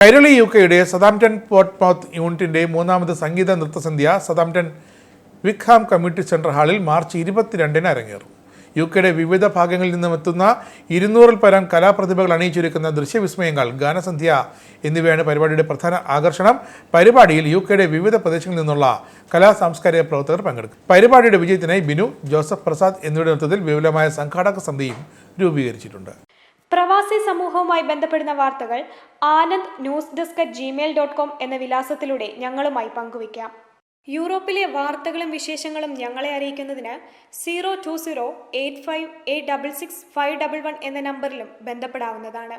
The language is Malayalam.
കൈരളി യുകെയുടെ സതാംപ്ടൺ പോർട്ട്മൗത്ത് യൂണിറ്റിന്റെ മൂന്നാമത് സംഗീത നൃത്തസന്ധ്യ സതാംപ്ടൺ വിക്ഹാം കമ്മ്യൂണിറ്റി സെന്റർ ഹാളിൽ മാർച്ച് 22-ന് അരങ്ങേറും. യുകെയുടെ വിവിധ ഭാഗങ്ങളിൽ നിന്നും എത്തുന്ന 200-ൽ പരം കലാപ്രതിഭകൾ അണിയിച്ചൊരുക്കുന്ന ദൃശ്യവിസ്മയങ്ങൾ, ഗാനസന്ധ്യ എന്നിവയാണ് പരിപാടിയുടെ പ്രധാന ആകർഷണം. പരിപാടിയിൽ യുകെയുടെ വിവിധ പ്രദേശങ്ങളിൽ നിന്നുള്ള സാംസ്കാരിക പ്രവർത്തകർ പങ്കെടുക്കും. പരിപാടിയുടെ വിജയത്തിനായി ബിനു, ജോസഫ് പ്രസാദ് എന്നിവരുടെ നേതൃത്വത്തിൽ വിപുലമായ സംഘാടക സമിതിയും രൂപീകരിച്ചിട്ടുണ്ട്. പ്രവാസി സമൂഹവുമായി ബന്ധപ്പെടുന്ന വാർത്തകൾ anand@gmail.com എന്ന വിലാസത്തിലൂടെ ഞങ്ങളുമായി പങ്കുവയ്ക്കാം. യൂറോപ്പിലെ വാർത്തകളും വിശേഷങ്ങളും ഞങ്ങളെ അറിയിക്കുന്നതിന് 02085866511 എന്ന നമ്പറിലും ബന്ധപ്പെടാവുന്നതാണ്.